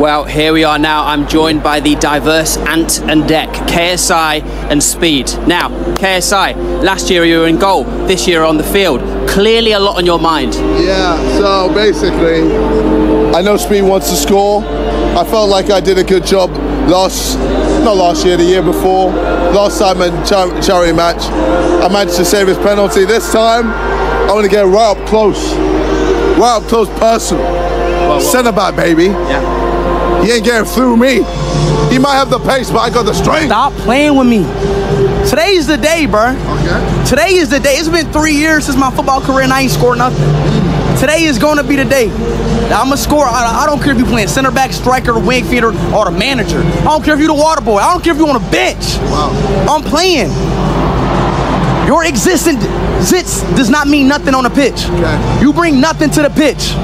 Well, here we are now. I'm joined by the diverse Ant and Deck, KSI and Speed. Now, KSI, last year you were in goal, this year on the field. Clearly a lot on your mind. Yeah, so basically, I know Speed wants to score. I felt like I did a good job not last year, the year before. Last time in charity match, I managed to save his penalty. This time, I want to get right up close personal. Centre back, baby. Yeah. He ain't getting through me. He might have the pace, but I got the strength. Stop playing with me. Today's the day, bro. Okay. Today is the day. It's been 3 years since my football career and I ain't scored nothing. Today is going to be the day. I'm going to score. I don't care if you're playing center back, striker, wing feeder, or the manager. I don't care if you're the water boy. I don't care if you're on a bench. Wow. I'm playing. Your existence does not mean nothing on the pitch. Okay. You bring nothing to the pitch.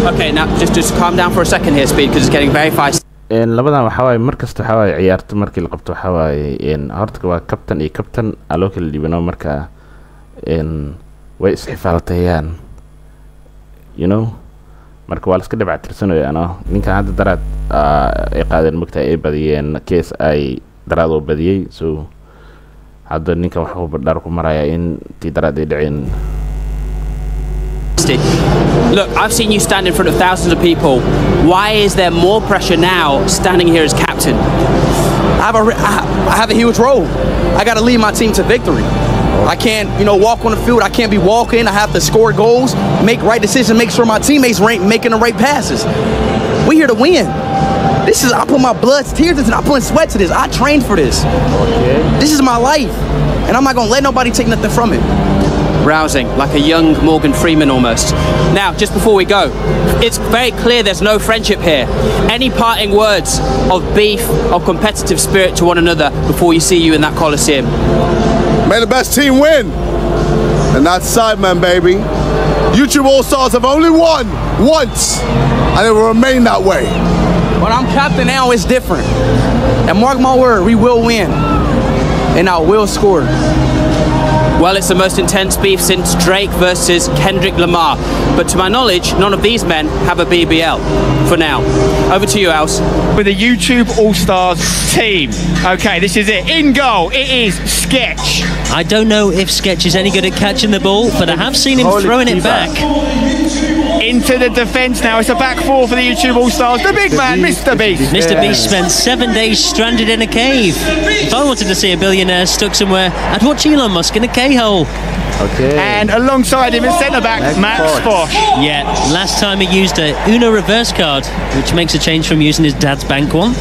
Okay, now just calm down for a second here, Speed, because it's getting very fast. labadan waxa way markasta waxa way ciyaarta markii la qabto waxa way horta waa captain iyo captain alo kala dhibano marka way isxifaaltayaan marka waa la iska dhibcatirsanayaan ninka hadda daraad ay qaadeen magta ay badiyeen case ay daraad oo badiyay so hadda ninka waxa uu badar ku maraya in tii daraad ay dhiceen. Look, I've seen you stand in front of thousands of people. Why is there more pressure now standing here as captain? I have a huge role. I got to lead my team to victory. I can't, walk on the field. I can't be walking. I have to score goals, make right decisions, make sure my teammates making the right passes. We're here to win. I put my blood, tears into this. I put sweat to this. I trained for this. Okay. This is my life. And I'm not going to let nobody take nothing from it. Rousing, like a young Morgan Freeman almost. Now, just before we go, it's very clear there's no friendship here. Any parting words of beef, of competitive spirit to one another before you see you in that Coliseum? May the best team win. And that's SIDEMEN, baby. YouTube All-Stars have only won once, and it will remain that way. When I'm captain now, it's different. And mark my word, we will win. And I will score. Well, it's the most intense beef since Drake versus Kendrick Lamar. But to my knowledge, none of these men have a BBL for now. Over to you, Al's. With the YouTube All-Stars team. Okay, this is it. In goal, it is Sketch. I don't know if Sketch is any good at catching the ball, but I have seen him throwing it back. Into the defence now. It's a back four for the YouTube All-Stars. The big man, Mr. Beast. Mr. Beast spent 7 days stranded in a cave. If I wanted to see a billionaire stuck somewhere, I'd watch Elon Musk in a K-hole. Okay. And alongside him is centre-back Max Fosh. Yeah, last time he used a Uno reverse card, which makes a change from using his dad's bank one.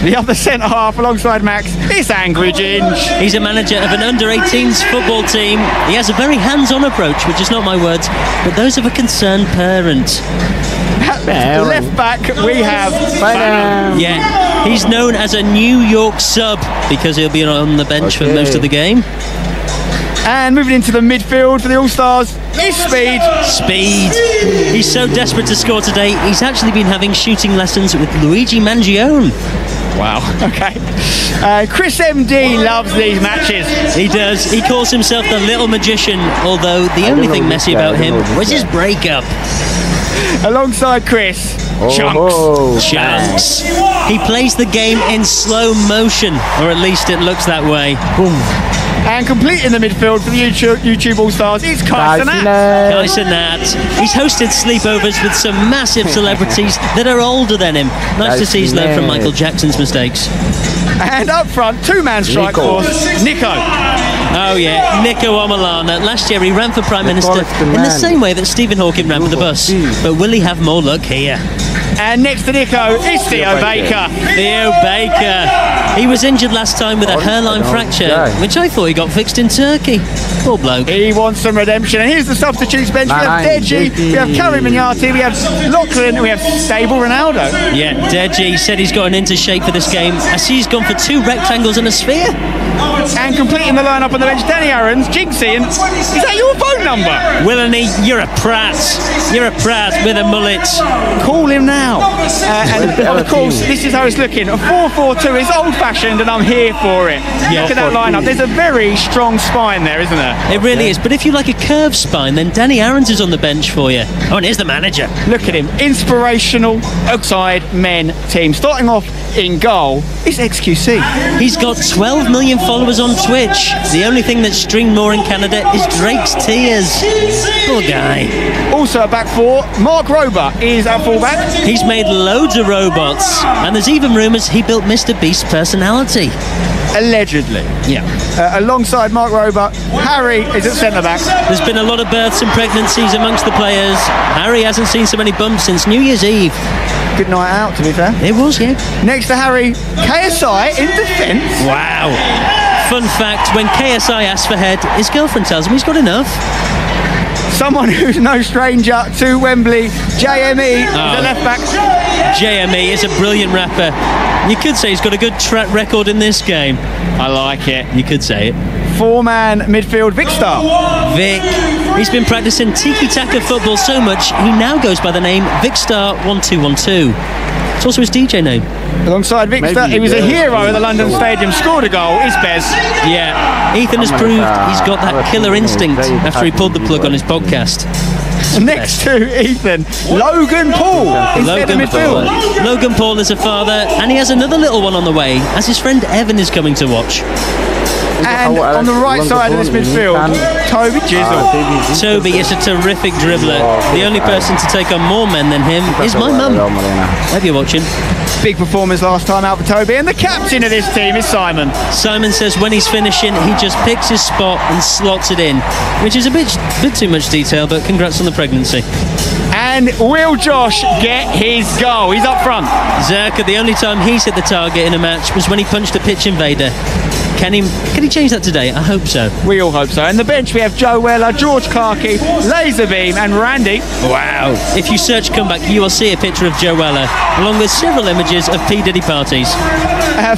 The other centre-half alongside Max is Angry Ginge. He's a manager of an under-18s football team. He has a very hands-on approach, which is not my words, but those of a concerned parent. Left back we have Yeah, he's known as a New York sub because he'll be on the bench for most of the game. And moving into the midfield for the All-Stars is Speed. Speed. He's so desperate to score today, he's actually been having shooting lessons with Luigi Mangione. Wow, okay. Chris MD loves these matches. He does. He calls himself the little magician, although the only thing messy about him was his breakup. Alongside Chris, Chunks. Chunks. He plays the game in slow motion, or at least it looks that way. Boom. And completing the midfield for the YouTube All-Stars is Kaisenat. He's hosted sleepovers with some massive celebrities that are older than him. Nice to see he's learned from Michael Jackson's mistakes. And up front, two-man strike force, Nico. Oh yeah, Nico Omalana. Last year he ran for Prime Minister in the same way that Stephen Hawking ran for the bus. But will he have more luck here? And next to Nico is Theo Baker. Theo Baker. He was injured last time with a hairline fracture, which I thought he got fixed in Turkey. Poor bloke. He wants some redemption. And here's the substitutes bench. We have Deji, we have Karim Minyati, we have Lachlan, we have Stable Ronaldo. Yeah, Deji said he's gotten into shape for this game. I see he's gone for 2 rectangles and a sphere. And completing the lineup on the bench, Danny Aaron's, Jinxie, and is that your phone number? Willany, you're a prat. You're a prat with a mullet. Call him now. out. And of course, this is how it's looking. A 4-4-2 is old-fashioned, and I'm here for it. Look at that lineup. There's a very strong spine there, isn't there? It really is. But if you like a curved spine, then Danny Aarons is on the bench for you. Oh, and here's the manager. Look at him. Inspirational SIDEMEN team. Starting off in goal is XQC. He's got 12 million followers on Twitch. The only thing that's streamed more in Canada is Drake's tears. Poor guy. Also at back four, Mark Rober is at fullback. He's made loads of robots, and there's even rumours he built Mr. Beast's personality. Allegedly. Yeah. Alongside Mark Rober, Harry is at centre-back. There's been a lot of births and pregnancies amongst the players. Harry hasn't seen so many bumps since New Year's Eve. Good night out, to be fair. It was, yeah. Next to Harry, KSI in defence. Wow. Fun fact, when KSI asks for head, his girlfriend tells him he's got enough. Someone who's no stranger to Wembley, JME, the left-back. JME is a brilliant rapper. You could say he's got a good track record in this game. I like it. You could say it. Four-man midfield, Vic Star. Vic. He's been practicing tiki-taka football so much, he now goes by the name Vic Star 1212. It's also his DJ name. Alongside Vic Star, he was a hero at the London Stadium, scored a goal, is Bez. Yeah, Ethan has proved he's got that killer instinct after he pulled the plug on his podcast. Next to Ethan, Logan Paul instead of midfield. Logan Paul is a father, and he has another little one on the way, as his friend Evan is coming to watch. And on the right side of this midfield, Toby Jizzle. Toby is a terrific dribbler. The only person to take on more men than him is my mum. Hope you're watching. Big performance last time out for Toby, and the captain of this team is Simon. Simon says when he's finishing, he just picks his spot and slots it in, which is a bit too much detail, but congrats on the pregnancy. And will Josh get his goal? He's up front. Zerka, the only time he's hit the target in a match was when he punched a pitch invader. Can he change that today? I hope so. We all hope so. And the bench we have Joe Weller, George Clarkey, Laserbeam and Randy. Wow. If you search comeback, you will see a picture of Joe Weller, along with several images of P. Diddy parties.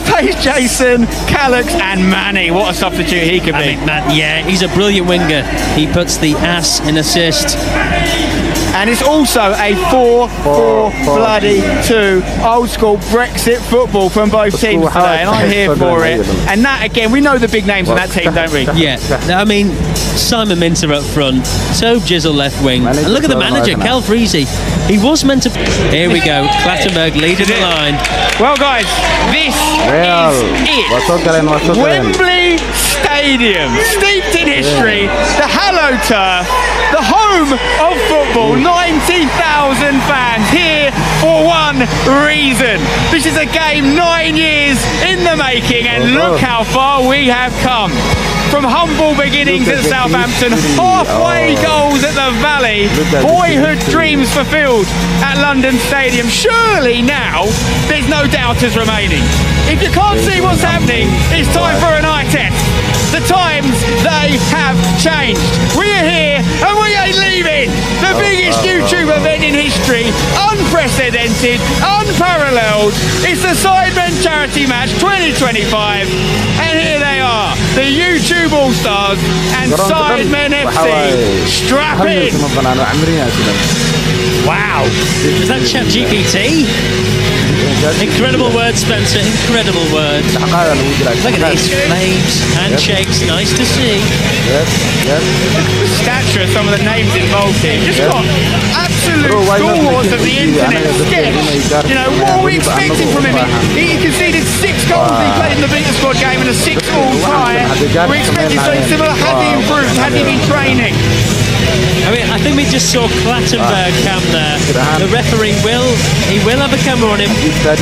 Face Jason, Callux and Manny. What a substitute he could be. Yeah, he's a brilliant winger. He puts the ass in assist. And it's also a 4-4-2 old school Brexit football from both teams today, and I'm here for it. And that, again, we know the big names on that team, don't we? Yeah. I mean, Simon Minter up front, Tobe Jizzle left wing, and look at the manager, Cal Freezy. He was meant to... Here we go, Clattenburg leading the line. Well, guys, this is it. Wembley Stadium, steeped in history, the hallowed turf, the home of football, 90,000 fans here for one reason. This is a game 9 years in the making, and look how far we have come. From humble beginnings at Southampton, halfway goals at the Valley, boyhood dreams fulfilled at London Stadium. Surely now there's no doubters remaining. If you can't see what's happening, it's time for an eye test. The times, they have changed. We are here and we ain't leaving. The biggest YouTube event in history, unprecedented, unparalleled. It's the SIDEMEN Charity Match 2025, and here they are, the YouTube All-Stars and SIDEMEN FC. Strap in. Wow, is that ChatGPT? Incredible words, Spencer, incredible words. Look at these flames, handshakes, nice to see. The stature of some of the names involved here, just got absolute stalwarts of the internet sketch. You know, what are we expecting from him? He conceded 6 goals he played in the Beta Squad game and a 6-all tie. We expected something similar. Had he improved? Had he been training? I mean, I think we just saw Clattenburg camp there. The referee will have a camera on him,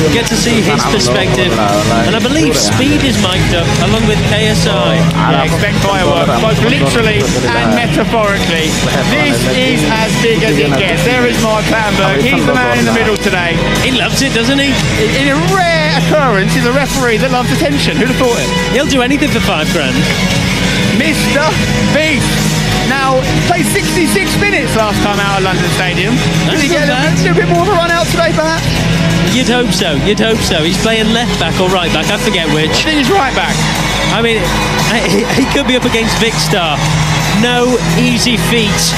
get to see his perspective, and I believe Speed is mic'd up along with KSI. Yeah, expect fireworks, both literally and metaphorically. This is as big as it gets. There is Mark Clattenburg. He's the man in the middle today. He loves it, doesn't he? In a rare occurrence, he's a referee that loves attention. Who'd have thought it? He'll do anything for $5 grand. Mr. Beast. Now, played 66 minutes last time out at London Stadium. Did he get a little bit more of a run out today, perhaps? You'd hope so, you'd hope so. He's playing left back or right back, I forget which. I think he's right back. I mean, he could be up against Vic Star. no easy feat.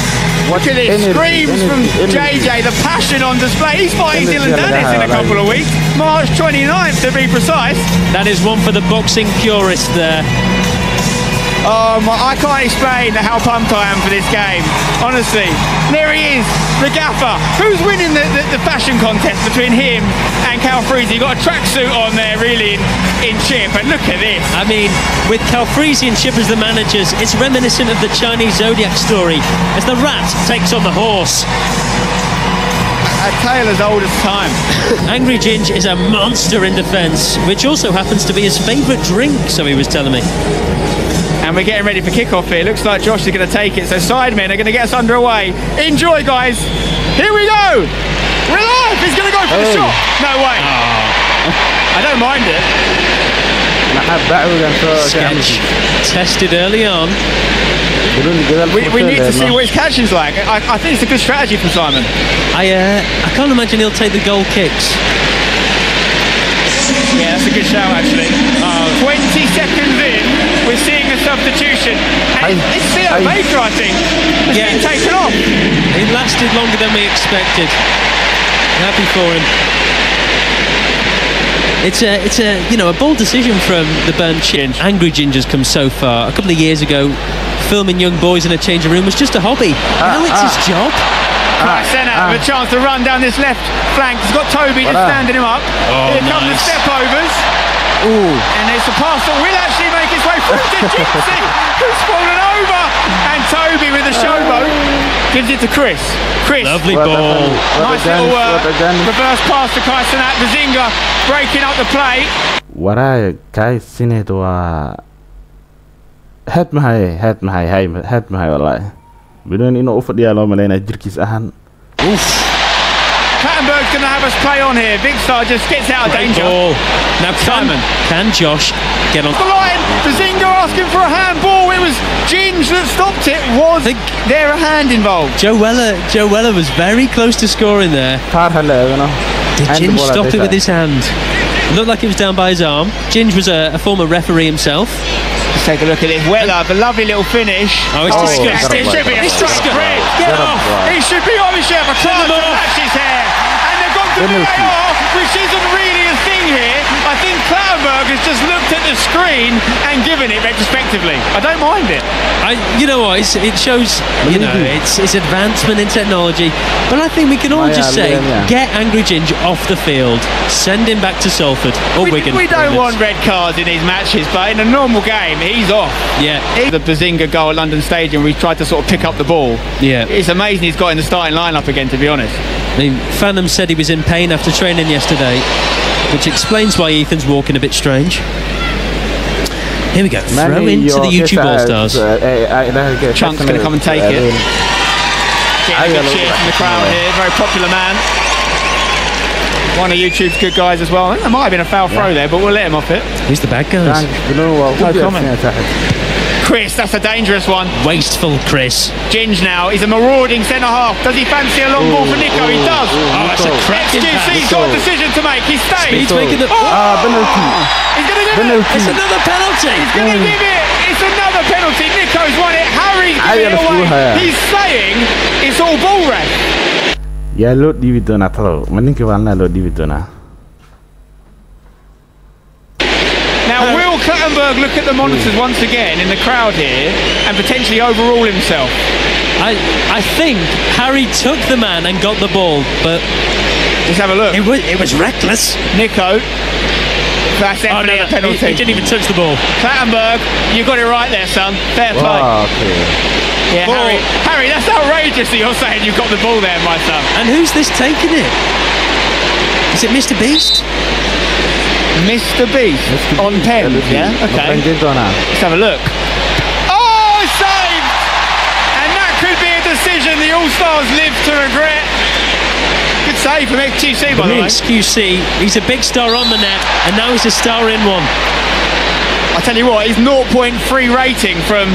Look at this, screams from JJ, the passion on display. He's fighting Dylan Dennis in a couple of weeks, March 29th to be precise. That is one for the boxing purist there. I can't explain how pumped I am for this game, honestly. There he is, the gaffer. Who's winning the fashion contest between him and Calfreezy? Got a tracksuit on there, really, in Chip, and look at this. I mean, with Calfreezy and Chip as the managers, it's reminiscent of the Chinese Zodiac story as the rat takes on the horse. A tale as old as time. Angry Ginge is a monster in defence, which also happens to be his favourite drink, so he was telling me. And we're getting ready for kickoff here. Looks like Josh is going to take it. So Sidemen are going to get us underway. Enjoy, guys. Here we go. We're live. He's going to go for the shot. No way. I don't mind it. Sketch tested early on. We need to see what his catch is like. I think it's a good strategy from Simon. I can't imagine he'll take the goal kicks. Yeah, that's a good shout, actually. 20 seconds in, we're seeing a substitution. And it's Theo Baker, I think, that's been taken off. It lasted longer than we expected. Happy for him. It's a bold decision from the burnt chin. Angry Ginger's come so far. A couple of years ago, filming young boys in a changing room was just a hobby. Now it's his job. Senna with a chance to run down this left flank. He's got Toby just standing him up. Here come the step-overs. And it's a pass that will actually make its way through to Gypsy, who's fallen over. And Toby with the showboat gives it to Chris. Lovely ball. Nice little reverse pass to Kai Sanat. Bazinga breaking up the play. وراي كاي سنة هات معي والله بدون إنه أفضل يا لو ملينا جركيس أهان. Plattenberg's going to have us play on here. Big Star just gets out of danger. Now Simon, can Josh get on the line? Bazinga asking for a handball. It was Ginge that stopped it. Was there a hand involved? Joe Weller was very close to scoring there. Did Ginge stop it with his hand? Looked like it was down by his arm. Ginge was a former referee himself. Let's take a look at this. Weller, the lovely little finish. Oh, it's disgusting. It's disgusting. Get off. He should be on. He should have a chance to match his hair. And they've gone to the VAR, which isn't really a thing here. I think Clattenburg has just looked at the screen and given it retrospectively. I don't mind it. You know what? It shows, it's advancement in technology. But I think we can all just say, get Angry Ginge off the field. Send him back to Salford or Wigan. We don't want red cards in these matches, but in a normal game, he's off. Yeah. The Bazinga goal at London Stadium, we tried to sort of pick up the ball. Yeah. It's amazing he's got in the starting lineup again, to be honest. I mean, Phantom said he was in pain after training yesterday, which explains why Ethan's walking a bit strange. Here we go. Throw into the YouTube All-Stars. Chunk's going to come and take it. Getting a good cheer from the crowd here. Very popular man. One of YouTube's good guys as well. I think there might have been a foul throw there, but we'll let him off it. Who's the bad guys? No comment. Chris, that's a dangerous one. Wasteful Chris. Ginge now, he's a marauding centre-half. Does he fancy a long ball for Nico? He does. Oh, that's a cracking pass. XQC's got a decision to make. He stays. Speed's making the... penalty. He's going to give it. It's another penalty. He's going to give it. It's another penalty. Nico's won it. Harry's giving it away. He's saying it's all ball ref. يا لو ديفيدونا تلو منك والنا لو ديفيدونا. Now will Clattenburg look at the monitors once again in the crowd here and potentially overrule himself? I think Harry took the man and got the ball, but let's have a look. It was reckless. Nico, that's definitely a penalty. He didn't even touch the ball. Clattenburg, you got it right there, son. Fair play. Yeah, Harry, that's outrageous that you're saying you've got the ball there, my son. And who's this taking it? Is it Mr. Beast? Mr. Beast on pen, yeah? Okay. Let's have a look. Oh, saved! And that could be a decision the All-Stars live to regret. Good save from XQC, by the way. XQC, he's a big star on the net, and now he's a star in one. I tell you what, his 0.3 rating from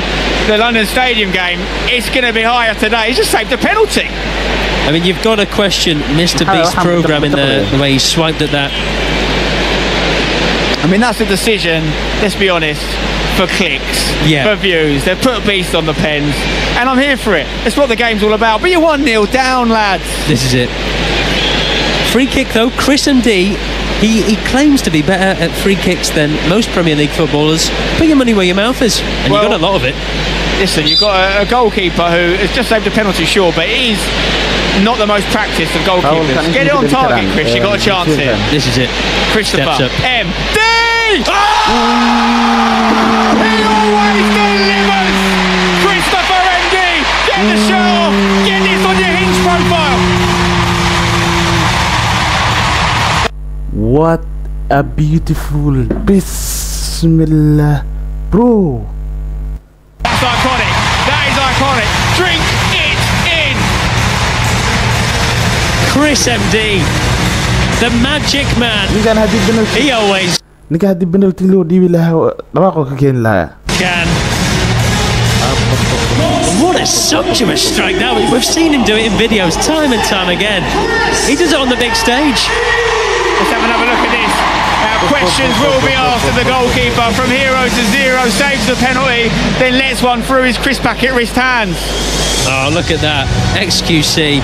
the London Stadium game, it's going to be higher today. He's just saved a penalty. I mean, you've got to question Mr. Beast's programming there, the way he swiped at that. I mean, that's a decision, let's be honest, for clicks, Yeah. for views. They've put a beast on the pens, and I'm here for it. That's what the game's all about. But you're 1-0 down, lads. This is it. Free kick though, Chris MD, he claims to be better at free kicks than most Premier League footballers. Put your money where your mouth is, and Well, you got a lot of it. Listen, you've got a goalkeeper who has just saved a penalty, sure, but he's not the most practiced of goalkeepers. Get it on target, Chris. You've got a chance here. This is it. Christopher. Steps up. MD! Oh! He always delivers! Christopher MD! Get the shirt off! Get this on your Hinge profile! What a beautiful Bismillah, bro. That's iconic. That is iconic. Drink it in. Chris MD, the magic man. Ninkan haddii penalty He always loo dhiibi lahaa dhawaaqo ka keeni lahaa. can. What a sumptuous strike that was. We've seen him do it in videos time and time again. He does it on the big stage. Let's have another look at this. Now, questions will be asked of the goalkeeper. From 0 to 0, saves the penalty, then lets one through his Chris Packett wrist hands. Oh, look at that. XQC.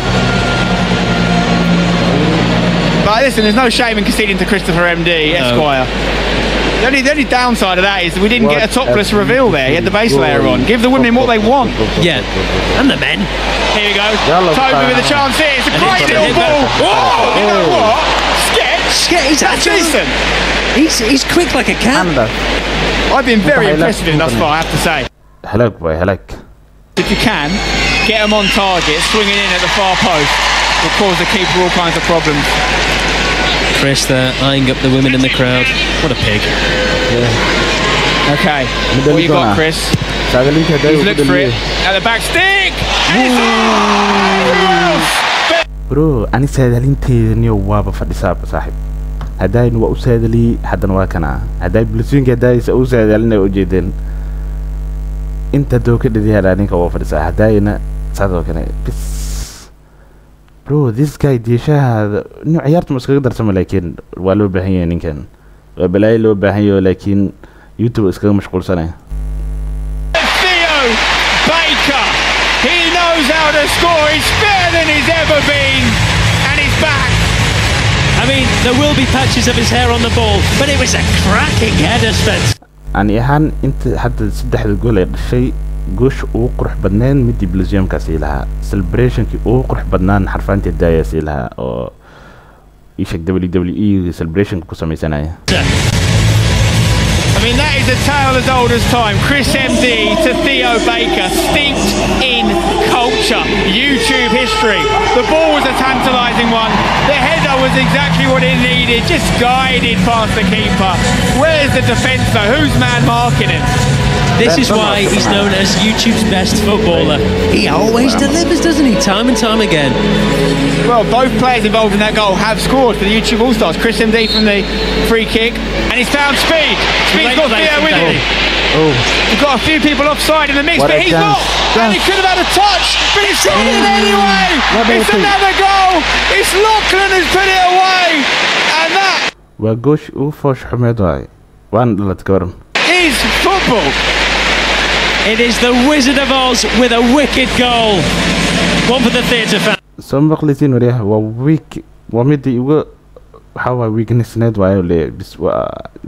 But listen, there's no shame in conceding to Christopher MD, Esquire. The only downside of that is that we didn't get a topless reveal there. He had the base layer on. Give the women what they want. Yeah. And the men. Here we go. Toby with a chance here. It's a great little ball. Oh, you know what? He's decent. He's quick like a cat. I've been very impressed with him thus far, I have to say. Halak boy, halak. If you can, get him on target, swinging in at the far post will cause the keeper all kinds of problems. Chris there, eyeing up the women in the crowd. What a pig. Okay, what you got, Chris? He's looked for it. At the back stick! And Bro, ani saadalinteedaniyo waaba fadhisaaba saaxiib. Hadaynu waa u saadali haddana waa kana. Haday bulshooyinka hadaysa u saadalina u jeedeen. Inta dooka dhidiyada ninka waa fadhisaa. Hadayna saadoo kana. Bro, this guy diishaha inuu ciyaarta iskaga darsamo laakiin waa loo baahan yahay ninkan. Waa balay loo baahan yahay laakiin YouTube iskaga mashquulsanay. Theo Baker, he knows how to score. He's better than he's ever been, and he's back. I mean, there will be patches of his hair on the ball, but it was a cracking header, Spence. Ani ahaan inta hadda saddexda gool ee dhashay goosh ugu qurux badnaan mid Belgium-ka sii lahaa. Celebrationkii ugu qurux badnaan xarfaantii daaya sii lahaa oo ishak WWE celebration ku samaysanaya. I mean, that is a tale as old as time. Chris MD to Theo Baker, steeped in culture, YouTube history. The ball was a tantalising one. The header was exactly what it needed, just guided past the keeper. Where's the defence though? Who's man marking him? This is why he's known as YouTube's best footballer. He always delivers, doesn't he? Time and time again. Well, both players involved in that goal have scored for the YouTube All-Stars. Chris MD from the free kick, and he's found Speed. Speed's got Theo with him. We've got a few people offside in the mix, but he's not. And he could have had a touch, but he's got it anyway. It's another goal. It's Lachlan who's put it away. And that وجوش وفوش حميد واي وان لا تكرم is football. It is the Wizard of Oz with a wicked goal. One for the theatre fans. سو مقلتين وريح وويك ومدي يو حوا ويكنس نت واي ولا بس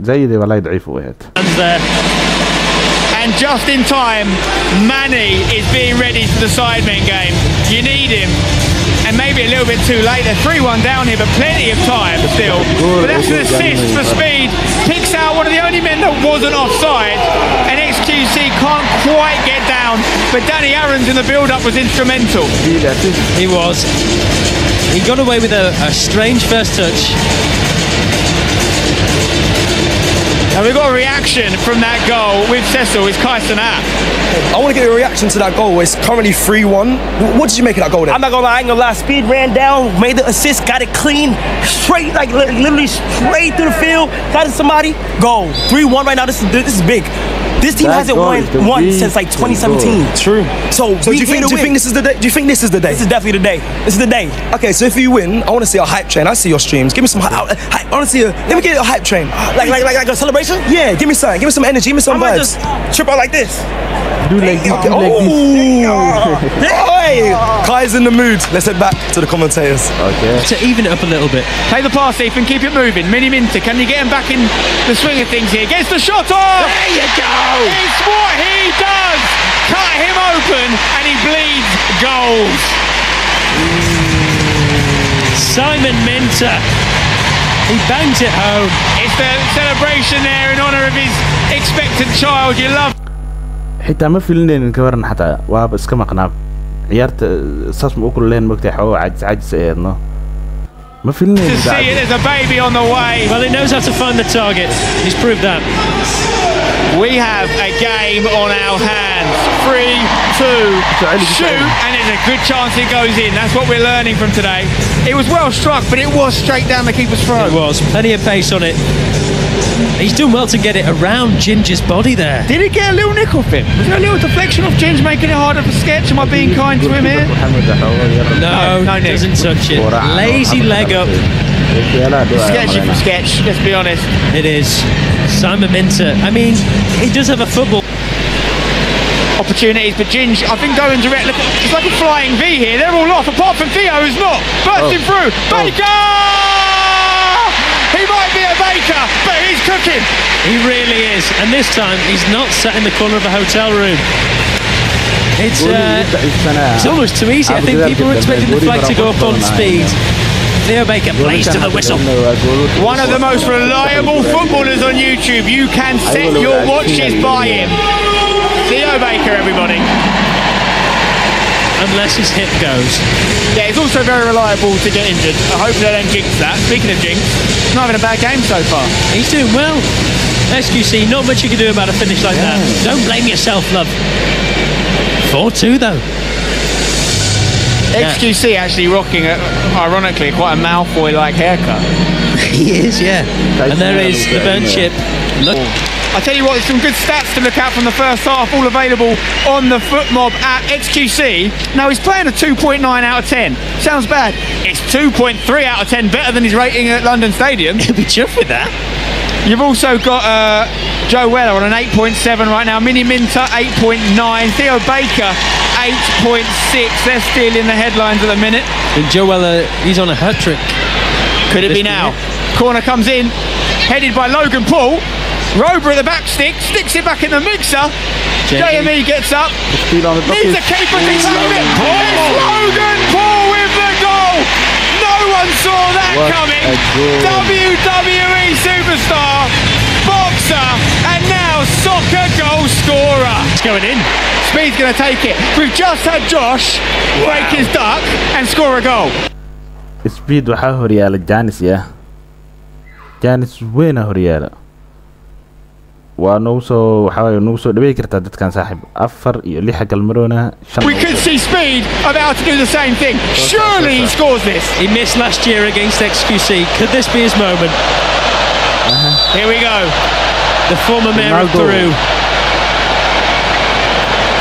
زي ذي والله ضعيف وهاد. And just in time, Manny is being ready for the Sidemen game. You need him. And maybe a little bit too late. They're 3-1 down here, but plenty of time still. But that's an assist for Speed. Picks out one of the only men that wasn't offside. And XQC can't quite get down. But Danny Aaron's in the build-up was instrumental. He was. He got away with a strange first touch. And we've got a reaction from that goal with Cecil. It's Kyson App. I want to get a reaction to that goal. It's currently 3-1. What did you make of that goal then? I'm not gonna lie, I ain't gonna lie. Speed ran down, made the assist, got it clean, straight, like literally straight through the field, got it somebody. Goal. 3-1 right now. This is big. This team hasn't won once since like 2017. True. So do you think this is the day? Do you think this is the day? This is definitely the day. This is the day. Okay, so if you win, I want to see a hype train. I see your streams. Give me some hype. I want to see let me get a hype train. Like a celebration? Yeah, give me something. Give me some energy. Give me some I might vibes. just trip out like this. Do like this. Do like this. Hey, Kai's in the mood. Let's head back to the commentators. Okay. To even it up a little bit. Play the pass, Ethan, keep it moving. Mini Minter, can you get him back in the swing of things here? Gets the shot off! There you go! It's what he does! Cut him open and he bleeds goals. Simon Minter. He bangs it home. It's the celebration there in honour of his expectant child. You love حتى ما في لين كورن حتى وابس كم قناب عيارت صاص مأكل لين مقطع هو عجز إيرنا ما في لين to see it. There's a baby on the way. Well, he knows how to find the target. He's proved that. We have a game on our hands. 3-2, shoot, and there's a good chance it goes in. That's what we're learning from today. It was well struck, but it was straight down the keeper's throat. It was. Plenty of pace on it. He's doing well to get it around Ginger's body there. Did he get a little nick off him? Was there a little deflection off Ginger making it harder for Sketch? Am I being kind to him here? No, doesn't touch it. Lazy leg up. Sketchy from Sketch, let's be honest. It is. Simon Minter. I mean, he does have a football opportunities, but Ginge, I think going direct, look, it's like a flying V here. They're all off, apart from Theo, who's not. Bursting through. Baker! He might be a baker, but he's cooking. He really is. And this time, he's not sat in the corner of a hotel room. It's almost too easy. I think people were expecting the flag to go up on speed. Theo Baker plays to the whistle. One of the most reliable footballers on YouTube. You can set your watches by him. Theo Baker, everybody. Unless his hip goes. Yeah, he's also very reliable to get injured. I hope they don't jinx that. Speaking of jinx, he's not having a bad game so far. He's doing well. SQC, not much you can do about a finish like that. Don't blame yourself, love. 4-2 though. XQC actually rocking, ironically, quite a Malfoy-like haircut. He is, yeah. And there is the burnt chip. Look. I tell you what, there's some good stats to look at from the first half, all available on the FootMob at XQC. Now, he's playing a 2.9 out of 10. Sounds bad. It's 2.3 out of 10, better than his rating at London Stadium. He'll be chuffed with that. You've also got Joe Weller on an 8.7 right now. Mini Minter, 8.9. Theo Baker, 8.6. They're stealing the headlines at the minute. And Joe Weller, he's on a hat-trick. Could it be now? Corner comes in, headed by Logan Paul. Rober at the back stick, sticks it back in the mixer. JME gets up, needs a keeper to save it. It's Logan Paul with the goal. No one saw that coming. WWE superstar, boxer, and now soccer goal scorer. It's going in. Speed's going to take it. We've just had Josh break his duck and score a goal. Speed waxaa horyaala Janis Janis weyna horyaala waa nagu soo dhawey kartaa dadkan saaxiib 4 iyo 6 galmaroona. We could see Speed about to do the same thing. Surely he scores this. He missed last year against XQC. Could this be his moment? Here we go. The former mayor of Peru.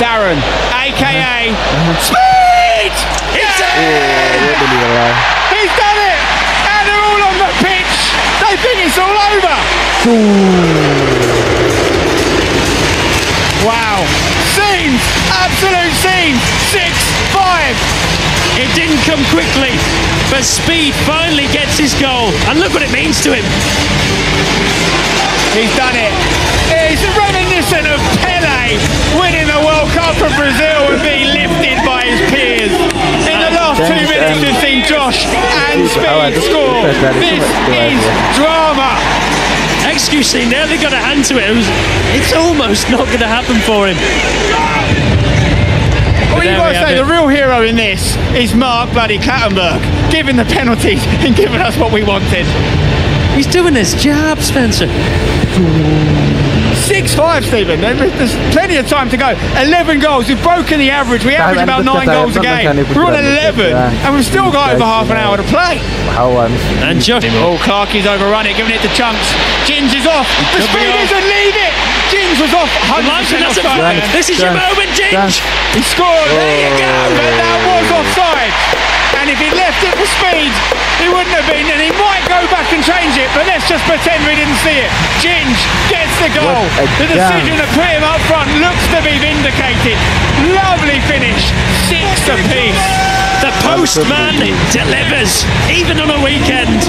Darren, aka Speed! He's done it! And they're all on the pitch. They think it's all over. Wow. Scenes! Absolute scenes! 6-5. It didn't come quickly, but Speed finally gets his goal. And look what it means to him. He's done it. It's reminiscent of Pele winning the World Cup for Brazil and being lifted by his peers. In the last 2 minutes, we've seen Josh and Speed score. This is drama. XQC nearly got a hand to it. It's almost not going to happen for him. Well, you got to say, the real hero in this is Mark bloody Clattenburg, giving the penalties and giving us what we wanted. He's doing his job, Spencer. 6-5, Stephen. There's plenty of time to go. 11 goals. We've broken the average. We average about 9 goals a game. We're on 11, and we've still got over half an hour to play. And just Clarkie's overrun it, giving it to Chunks. Gins is off. The speed isn't leave it. Gins was off 100% offside. This is your moment, Gins. He scored. There you go. But that was offside. And if he'd left it for speed, he wouldn't have been. And he might go back and change it, but let's just pretend we didn't see it. Ginge gets the goal. The decision to put him up front looks to be vindicated. Lovely finish. 6 apiece. The postman delivers, even on a weekend.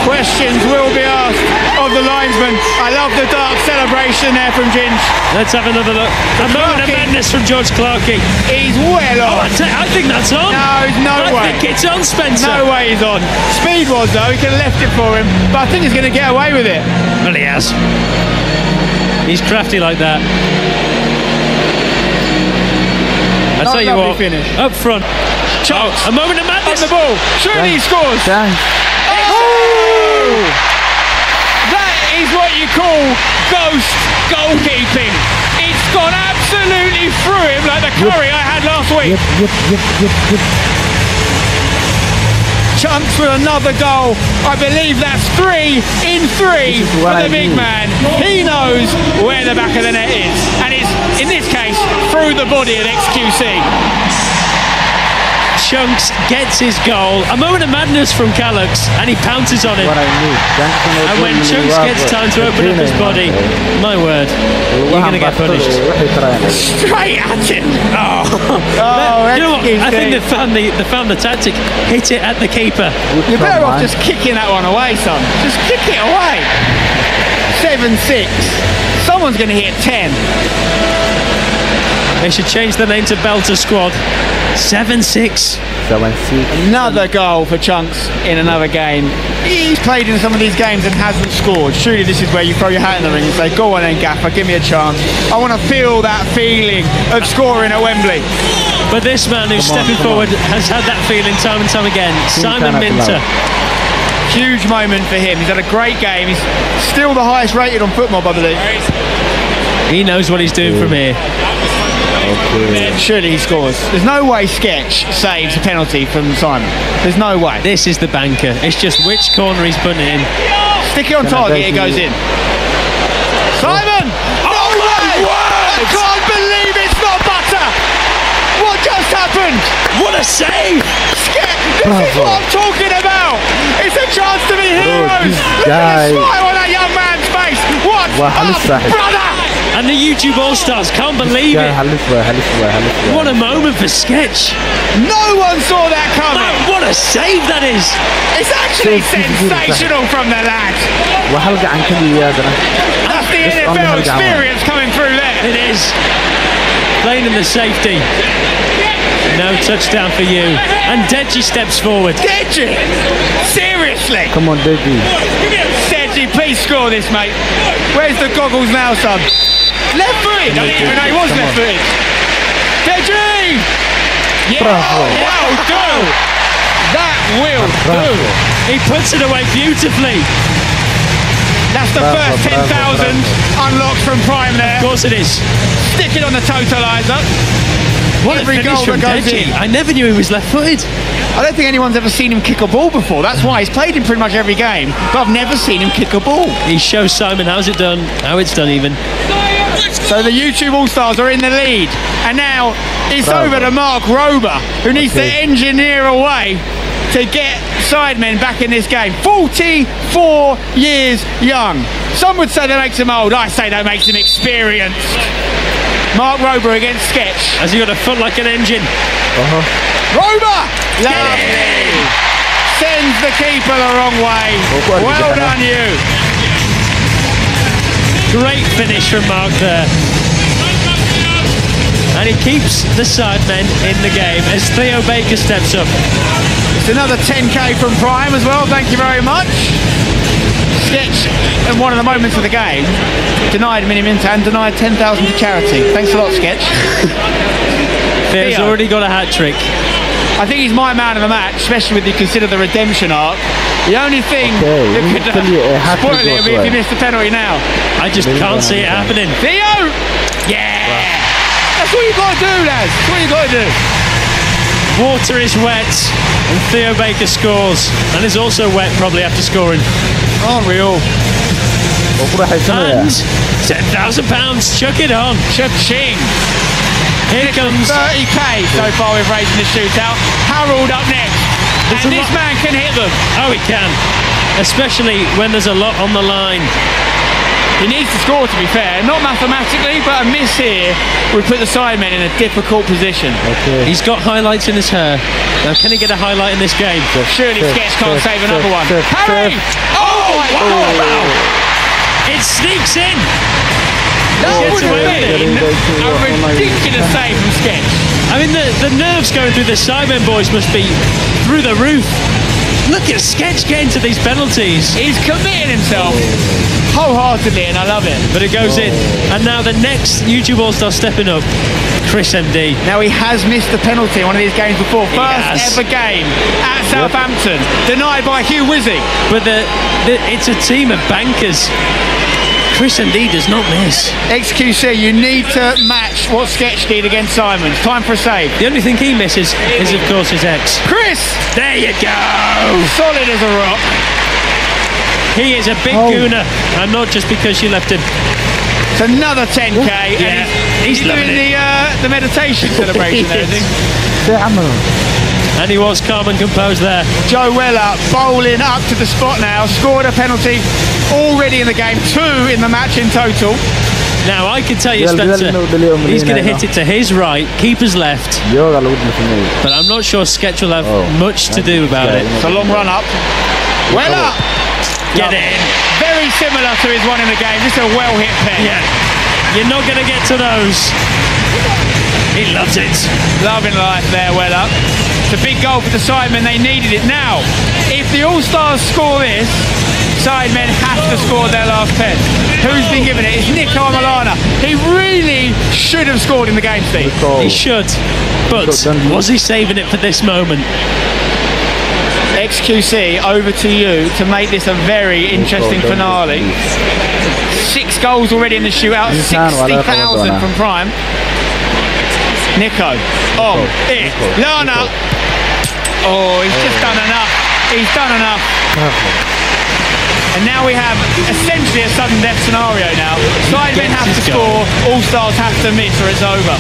Questions will be asked of the linesman. I love the dark celebration there from Ginge. Let's have another look. A moment of madness from George Clarkie. He's well on. I think that's on. No, no way. I think it's on, Spencer. No way he's on. Speed was though. He could have left it for him, but I think he's going to get away with it. Well, he has. He's crafty like that. I tell you what, finish. up front. Chunks. A moment of madness. On the ball. Surely he scores. That is what you call ghost goalkeeping. It's gone absolutely through him like the curry I had last week. Chunks with another goal. I believe that's 3 in 3 for the big man. He knows where the back of the net is. And it's, in this case, through the body of XQC. Chunks gets his goal. A moment of madness from Callux, and he pounces on it. And when Chunks gets time to open up his body, my word, you're going to get punished. Straight at him. You know what? I think they found the tactic. Hit it at the keeper. You're better off just kicking that one away, son. Just kick it away. 7-6. Someone's going to hit 10. They should change the name to Belter Squad. 7-6. Another goal for Chunks in another game. He's played in some of these games and hasn't scored. Surely this is where you throw your hat in the ring and say, go on then, Gaffer, give me a chance. I want to feel that feeling of scoring at Wembley. But this man who's stepping forward has had that feeling time and time again. Simon Minter. Huge moment for him. He's had a great game. He's still the highest rated on Footmob, I believe. He knows what he's doing from here. Surely he scores. There's no way Sketch saves a penalty from Simon. There's no way. This is the banker. It's just which corner he's putting it in. Stick it on target, it goes in. Simon! Oh my word! I can't believe it's not butter! What just happened? What a save! This is what I'm talking about! It's a chance to be heroes! Look at the smile on that young man's face! What up, brother! And the YouTube All-Stars can't believe it. What a moment for Sketch. No one saw that coming. What a save that is. It's actually sensational from the lad. That's the NFL experience coming through there. It is. Playing in the safety. No touchdown for you. And Deji steps forward. Deji? Seriously? Come on, Deji. Deji, please score this, mate. Where's the goggles now, son? Left-footed! I didn't even know he was left-footed. Deji! Yeah! That'll do! That will do! He puts it away beautifully. That's the first 10,000 unlocked from Prime there. Of course it is. Stick it on the totalizer. What Every a finish goal from that goes Deji. in. I never knew he was left-footed. I don't think anyone's ever seen him kick a ball before. That's why he's played in pretty much every game, but I've never seen him kick a ball. He shows Simon how's it done, how it's done even. So the YouTube All-Stars are in the lead, and now it's over to Mark Rober, who needs to engineer a way to get Sidemen back in this game. 44 years young. Some would say that makes him old. I say that makes him experienced. Mark Rober against Sketch. Has he got a foot like an engine? Rober! Lovely! Sends the keeper the wrong way. Well done, you. Great finish from Mark there. And he keeps the Sidemen in the game as Theo Baker steps up. It's another 10k from Prime as well, thank you very much. Sketch, and one of the moments of the game, denied Miniminta and denied 10,000 to charity. Thanks a lot, Sketch. Theo's already got a hat-trick. I think he's my man of the match, especially when you consider the redemption arc. The only thing that could spoil it would be if he missed the penalty now. I just can't see it happening. Theo! Yeah! That's what you got to do, lads. That's what you got to do. Water is wet, and Theo Baker scores, and is also wet probably after scoring. Aren't we all? And £10,000, chuck it on. Cha-ching. Here comes 30k so far we've raised in the shootout. Harold up next. And this man can hit them. Oh, he can. Especially when there's a lot on the line. He needs to score, to be fair. Not mathematically, but a miss here would put the Sidemen in a difficult position. Okay. He's got highlights in his hair. Now, can he get a highlight in this game? Surely Sketch can't save another one. Harry! Oh, wow! It sneaks in. That would have been a ridiculous save from Sketch. I mean, the nerves going through the Sidemen boys must be through the roof. Look at Sketch getting to these penalties. He's committing himself wholeheartedly, and I love it. But it goes in. And now the next YouTube All-Star stepping up, Chris MD. Now he has missed a penalty in one of these games before. First ever game at Southampton, denied by Hugh Wizzy. But it's a team of bankers. Chris MD does not miss. XQC, you need to match what Sketch did against Simons. Time for a save. The only thing he misses is, of course, his ex. Chris! There you go! Solid as a rock. He is a big gooner, and not just because she left him. It's another 10k, and he's doing the meditation celebration there, I think. And he was calm and composed there. Joe Weller bowling up to the spot now, scored a penalty already in the game, 2 in the match in total. Now I can tell you, Spencer, he's going to hit it to his right, keeper's left. But I'm not sure Sketch will have much to do about it. It's a long run up. Weller! Get it in. Very similar to his one in the game, just a well hit pen. Yeah. You're not going to get to those. He loves it. Loving life there, Weller. It's a big goal for the Sidemen, they needed it. Now, if the All-Stars score this, Sidemen have to score their last 10. Who's been given it? It's Nico Milana. He really should have scored in the game, Steve. He should, but was he saving it for this moment? XQC, over to you to make this a very interesting finale. 6 goals already in the shootout, 60,000 from Prime. Nico, Lana. Oh, he's just done enough. He's done enough. And now we have essentially a sudden death scenario now. Sidemen have to score, All-Stars have to miss or it's over.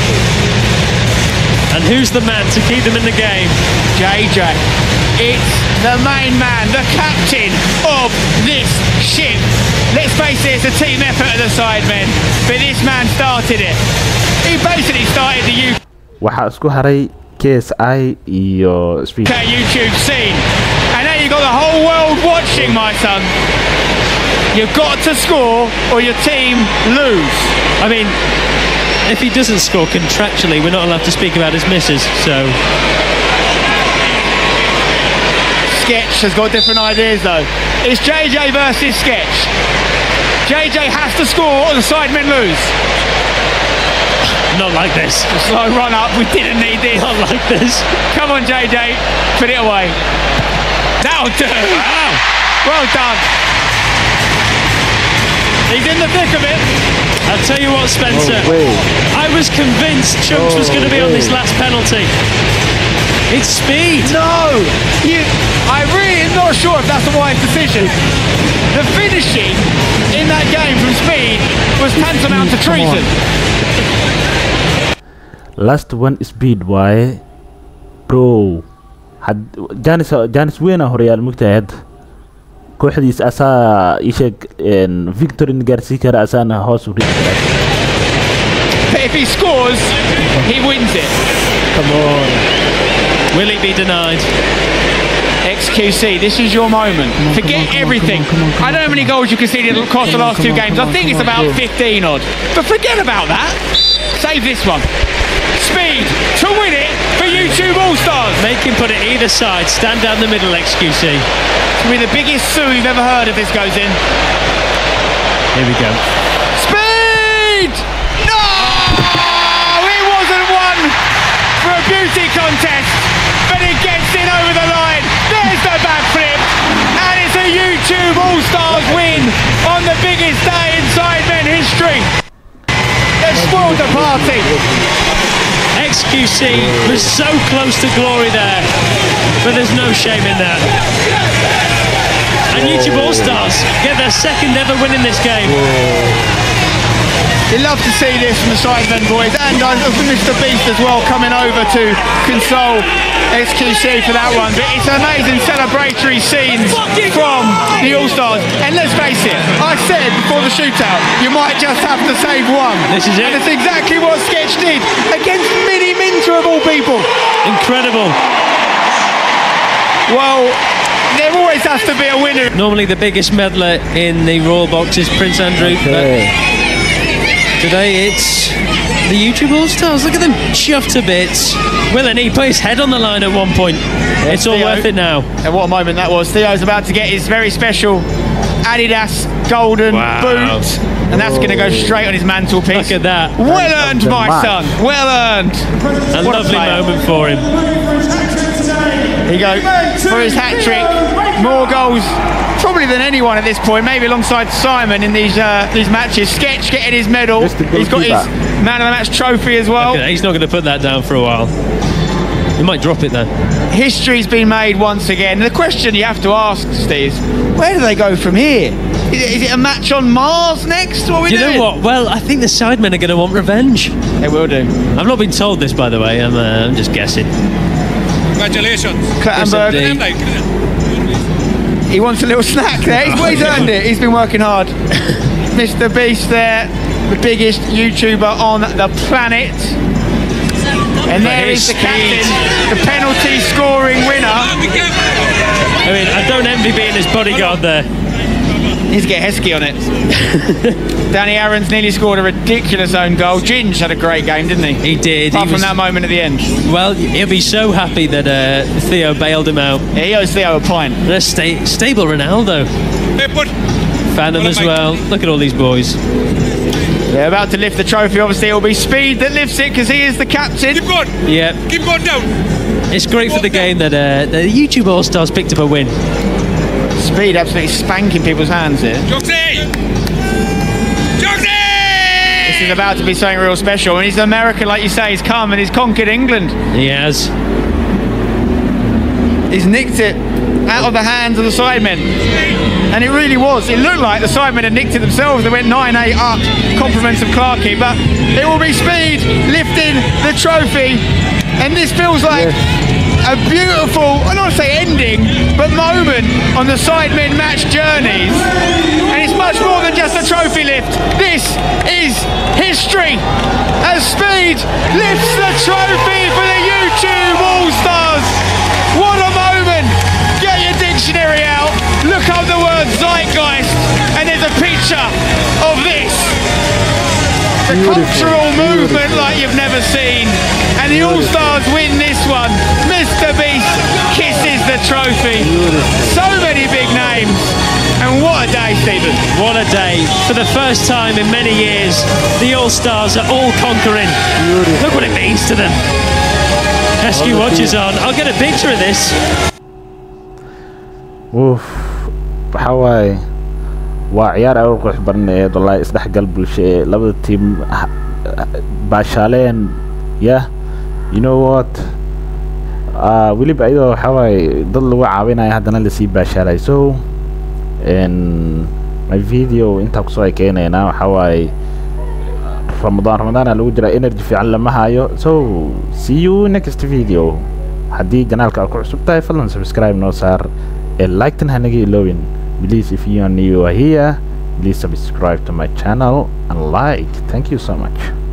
And who's the man to keep them in the game? JJ. It's the main man, the captain of this ship. Let's face it, it's a team effort of the Sidemen, but this man started it. He basically started the UK YouTube scene. And now you've got the whole world watching, my son. You've got to score or your team lose. I mean, if he doesn't score contractually, we're not allowed to speak about his misses, so... Sketch has got different ideas though. It's JJ versus Sketch. JJ has to score or the Sidemen lose. Not like this. A slow run up, we didn't need this. Not like this. Come on JJ, put it away. That'll do. Wow. Well done. He's in the thick of it. I'll tell you what, Spencer. I was convinced Chunks was going to be on this last penalty. It's speed. No, I really am not sure if that's a wise decision. The finishing in that game from speed was tantamount to treason. Last one speed why bro Janis weyna horyaal mugtaad kooxdiis asaa ishag Victor Garcia kara asana hoos u riixay. But if he scores, he wins it. Come on. Will he be denied? XQC, this is your moment. Forget everything. I don't know how many goals you conceded across the last 2 games. I think it's about 15 odd. But forget about that. Save this one. Speed to win it for YouTube All-Stars. Make him put it either side. Stand down the middle, XQC. It's going to be the biggest sue you've ever heard if this goes in. Here we go. Speed! No! It wasn't one for a beauty contest, but it gets in over the line. There's the backflip, and it's a YouTube All-Stars win on the biggest day in Sidemen history. They've spoiled the party. XQC was so close to glory there, but there's no shame in that. And YouTube All-Stars get their second ever win in this game. You love to see this from the Sidemen boys, and Mr. Beast as well coming over to console XQC for that one. But it's amazing celebratory scenes from the All-Stars. And let's face it, I said before the shootout, you might just have to save one. This is it. And it's exactly what Sketch did against Mini Minter of all people. Incredible. Well, there always has to be a winner. Normally the biggest meddler in the Royal Box is Prince Andrew. Okay. Today it's the YouTube All-Stars. Look at them chuffed to bits. Will and he put his head on the line at one point. It's all worth it now. And what a moment that was. Theo's about to get his very special Adidas golden boot. And that's going to go straight on his mantelpiece. Look at that. Well earned, my son. Well earned. A lovely moment for him. Here you go. For his hat-trick. More goals probably than anyone at this point, maybe alongside Simon in these matches. Sketch getting his medal. He's got his Man of the Match trophy as well. He's not going to put that down for a while. He might drop it though. History's been made once again. The question you have to ask, Steve, where do they go from here? Is it a match on Mars next? What are we doing? You know what? Well, I think the Sidemen are going to want revenge. They will do. I've not been told this, by the way. I'm just guessing. Congratulations. Clattenburg. He wants a little snack there. He's earned it. He's been working hard. Mr. Beast there, the biggest YouTuber on the planet. And there is the captain, the penalty scoring winner. I mean, I don't envy being his bodyguard there. Needs to get Heskey on it. Danny Aaron's nearly scored a ridiculous own goal. Ginge had a great game, didn't he? He did. Apart from that moment at the end. Well, he'll be so happy that Theo bailed him out. Yeah, he owes Theo a pint. A stable Ronaldo. Phantom as well. Look at all these boys. They're about to lift the trophy. Obviously, it'll be Speed that lifts it because he is the captain. Keep going. Yeah. Keep going down. It's great for the game that the YouTube All-Stars picked up a win. Speed absolutely spanking people's hands here. Joxy! This is about to be something real special. And he's American, like you say. He's come and he's conquered England. He has. He's nicked it out of the hands of the Sidemen. And it really was. It looked like the Sidemen had nicked it themselves. They went 9-8 up. Compliments of Clarkey. But it will be Speed lifting the trophy. And this feels like a beautiful, I don't want to say ending, but moment on the Sidemen match journeys. And it's much more than just a trophy lift. This is history as Speed lifts the trophy for the YouTube All-Stars. What a moment. Get your dictionary out, look up the word zeitgeist, and there's a picture of this. The cultural movement like you've never seen. And the All-Stars win this one. Mr. Beast kisses the trophy. So many big names. And what a day, Stephen. What a day. For the first time in many years, the All-Stars are all conquering. Look what it means to them. Rescue watches on. I'll get a picture of this. Oof. How waa ciyaar aad u qurux badan ee wallahi isdhexgal bulshada labada team baashaaleen you know what weliba ayadoo waxa waaye dad lagu caawinayo haddana la sii baashaalay so my video inta ku soo keenayna waxa waaye Ramadan lagu jira energy fiican lama hayo so see you next video haddii janaalka ku cusub tahay fadlan subscribe noo saar like tan hanaga iloobin. Please, if you are new here, please subscribe to my channel and like. Thank you so much.